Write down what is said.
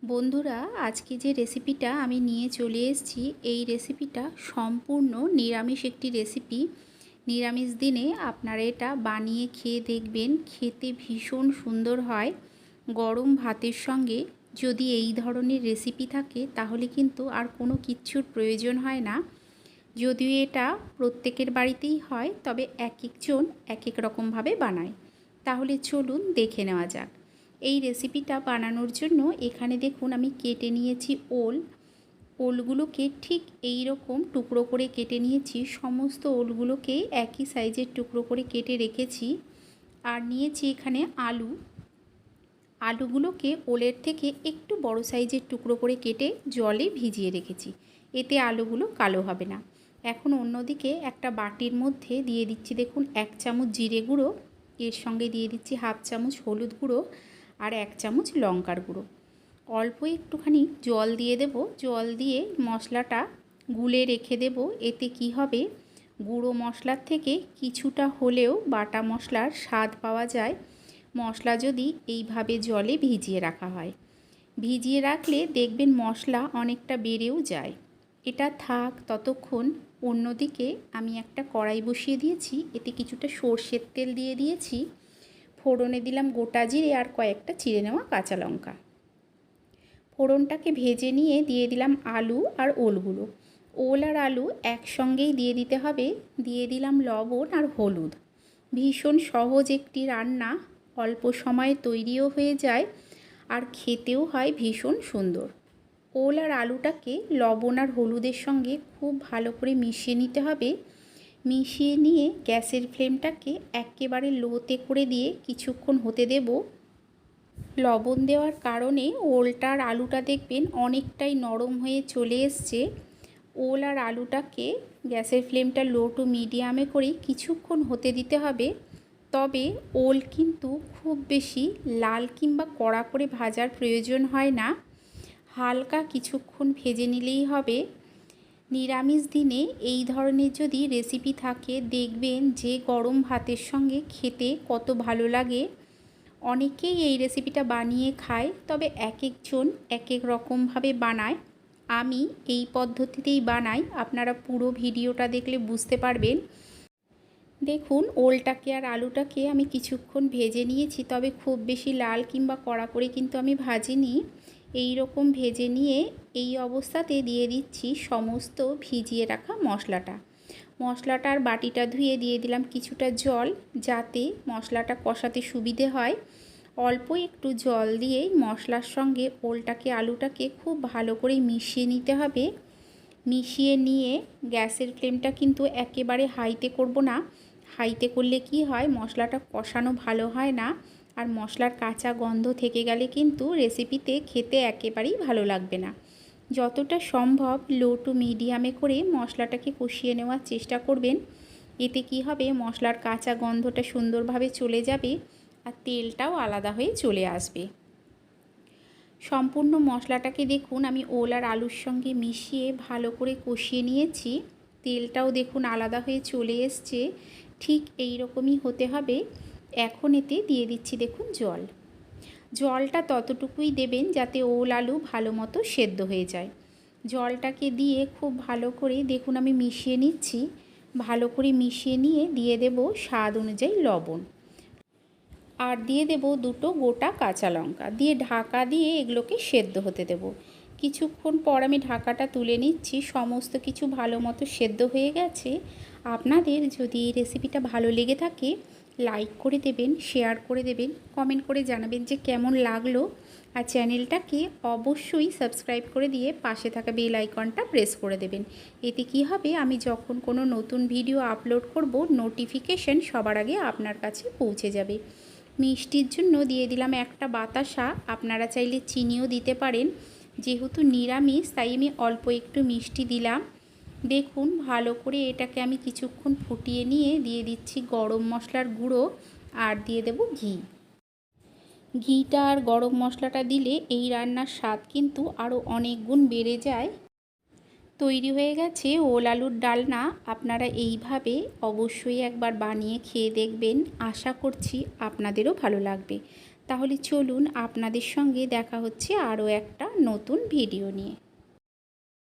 বন্ধুরা, আজকে যে রেসিপিটা আমি নিয়ে চলে এসেছি, এই রেসিপিটা সম্পূর্ণ নিরামিষ একটি রেসিপি। নিরামিষ দিনে আপনারা এটা বানিয়ে খেয়ে দেখবেন, খেতে ভীষণ সুন্দর হয়। গরম ভাতের সঙ্গে যদি এই ধরনের রেসিপি থাকে তাহলে কিন্তু আর কোনো কিচ্ছুর প্রয়োজন হয় না। যদিও এটা প্রত্যেকের বাড়িতেই হয়, তবে এক একজন এক এক রকমভাবে বানায়। তাহলে চলুন দেখে নেওয়া যাক। এই রেসিপিটা বানানোর জন্য এখানে দেখুন আমি কেটে নিয়েছি ওলগুলোকে ঠিক এই রকম টুকরো করে কেটে নিয়েছি। সমস্ত ওলগুলোকে একই সাইজের টুকরো করে কেটে রেখেছি। আর নিয়েছি এখানে আলুগুলোকে ওলের থেকে একটু বড় সাইজের টুকরো করে কেটে জলে ভিজিয়ে রেখেছি, এতে আলুগুলো কালো হবে না। এখন অন্যদিকে একটা বাটির মধ্যে দিয়ে দিচ্ছি দেখুন 1 চামচ জিরে গুঁড়ো, এর সঙ্গে দিয়ে দিচ্ছি হাফ চামচ হলুদ গুঁড়ো আর 1 চামচ লঙ্কার গুঁড়ো। অল্প একটুখানি জল দিয়ে দেব। জল দিয়ে মশলাটা গুলে রেখে দেব। এতে কি হবে, গুঁড়ো মশলার থেকে কিছুটা হলেও বাটা মশলার স্বাদ পাওয়া যায় মশলা যদি এইভাবে জলে ভিজিয়ে রাখা হয়। ভিজিয়ে রাখলে দেখবেন মশলা অনেকটা বেড়েও যায়। এটা থাক ততক্ষণ। অন্যদিকে আমি একটা কড়াই বসিয়ে দিয়েছি, এতে কিছুটা সর্ষের তেল দিয়ে দিয়েছি। ফোড়নে দিলাম গোটা জিরে আর কয়েকটা চিড়ে নেওয়া কাঁচা লঙ্কা। ফোড়নটাকে ভেজে নিয়ে দিয়ে দিলাম আলু আর ওলগুলো। ওল আর আলু একসঙ্গেই দিয়ে দিতে হবে। দিয়ে দিলাম লবণ আর হলুদ। ভীষণ সহজ একটি রান্না, অল্প সময়ে তৈরিও হয়ে যায় আর খেতেও হয় ভীষণ সুন্দর। ওল আর আলুটাকে লবণ আর হলুদের সঙ্গে খুব ভালো করে মিশিয়ে নিতে হবে। মিশিয়ে নিয়ে গ্যাসের ফ্লেমটাকে একেবারে লোতে করে দিয়ে কিছুক্ষণ হতে দেব। লবণ দেওয়ার কারণে ওলটা আর আলুটা দেখবেন অনেকটাই নরম হয়ে চলে এসছে। ওল আর আলুটাকে গ্যাসের ফ্লেমটা লো টু মিডিয়ামে করে কিছুক্ষণ হতে দিতে হবে। তবে ওল কিন্তু খুব বেশি লাল কিংবা কড়া করে ভাজার প্রয়োজন হয় না, হালকা কিছুক্ষণ ভেজে নিলেই হবে। নিরামিষ দিনে এই ধরনের যদি রেসিপি থাকে দেখবেন যে গরম ভাতের সঙ্গে খেতে কত ভালো লাগে। অনেকেই এই রেসিপিটা বানিয়ে খায়, তবে এক একজন এক এক রকমভাবে বানায়। আমি এই পদ্ধতিতেই বানাই, আপনারা পুরো ভিডিওটা দেখলে বুঝতে পারবেন। দেখুন ওলটাকে আর আলুটাকে আমি কিছুক্ষণ ভেজে নিয়েছি, তবে খুব বেশি লাল কিংবা কড়া করে কিন্তু আমি ভাজিনি। এই রকম ভেজে নিয়ে এই অবস্থাতে দিয়ে দিচ্ছি সমস্ত ভিজিয়ে রাখা মশলাটার বাটিটা ধুয়ে দিয়ে দিলাম কিছুটা জল, যাতে মশলাটা কষাতে সুবিধে হয়। অল্প একটু জল দিয়েই মশলার সঙ্গে ওলটাকে আলুটাকে খুব ভালো করে মিশিয়ে নিতে হবে। মিশিয়ে নিয়ে গ্যাসের ফ্লেমটা কিন্তু একেবারে হাইতে করব না। হাইতে করলে কি হয়, মশলাটা কষানো ভালো হয় না, আর মশলার কাঁচা গন্ধ থেকে গেলে কিন্তু রেসিপিতে খেতে একেবারেই ভালো লাগবে না। যতটা সম্ভব লো টু মিডিয়ামে করে মশলাটাকে কষিয়ে নেওয়ার চেষ্টা করবেন। এতে কি হবে, মশলার কাঁচা গন্ধটা সুন্দরভাবে চলে যাবে আর তেলটাও আলাদা হয়ে চলে আসবে। সম্পূর্ণ মশলাটাকে দেখুন আমি ওল আর আলুর সঙ্গে মিশিয়ে ভালো করে কষিয়ে নিয়েছি। তেলটাও দেখুন আলাদা হয়ে চলে এসছে। ঠিক এই রকমই হতে হবে। এখন এতে দিয়ে দিচ্ছি দেখুন জলটা ততটুকুই দেবেন যাতে ওল আলু ভালো মতো সেদ্ধ হয়ে যায়। জলটাকে দিয়ে খুব ভালো করে দেখুন আমি মিশিয়ে নিচ্ছি। ভালো করে মিশিয়ে নিয়ে দিয়ে দেব স্বাদ অনুযায়ী লবণ, আর দিয়ে দেব দুটো গোটা কাঁচা লঙ্কা, দিয়ে ঢাকা দিয়ে এগুলোকে সেদ্ধ হতে দেব। কিছুক্ষণ পর আমি ঢাকাটা তুলে নিচ্ছি। সমস্ত কিছু ভালো মতো সেদ্ধ হয়ে গেছে। আপনাদের যদি এই রেসিপিটা ভালো লেগে থাকে লাইক করে দেবেন, শেয়ার করে দেবেন, কমেন্ট করে জানাবেন যে কেমন লাগলো। আর চ্যানেলটাকে অবশ্যই সাবস্ক্রাইব করে দিয়ে পাশে থাকা বেল আইকনটা প্রেস করে দেবেন। এতে কি হবে, আমি যখন কোনো নতুন ভিডিও আপলোড করব নোটিফিকেশন সবার আগে আপনার কাছে পৌঁছে যাবে। মিষ্টির জন্য দিয়ে দিলাম একটা বাতাসা, আপনারা চাইলে চিনিও দিতে পারেন। যেহেতু নিরামিষ তাই আমি অল্প একটু মিষ্টি দিলাম। দেখুন ভালো করে এটাকে আমি কিছুক্ষণ ফুটিয়ে নিয়ে দিয়ে দিচ্ছি গরম মশলার গুঁড়ো, আর দিয়ে দেব ঘিটা আর গরম মশলাটা দিলে এই রান্নার স্বাদ কিন্তু আরও অনেক গুণ বেড়ে যায়। তৈরি হয়ে গেছে ওল আলুর ডালনা। আপনারা এইভাবে অবশ্যই একবার বানিয়ে খেয়ে দেখবেন, আশা করছি আপনাদেরও ভালো লাগবে। তাহলে চলুন আপনাদের সঙ্গে দেখা হচ্ছে আরও একটা নতুন ভিডিও নিয়ে।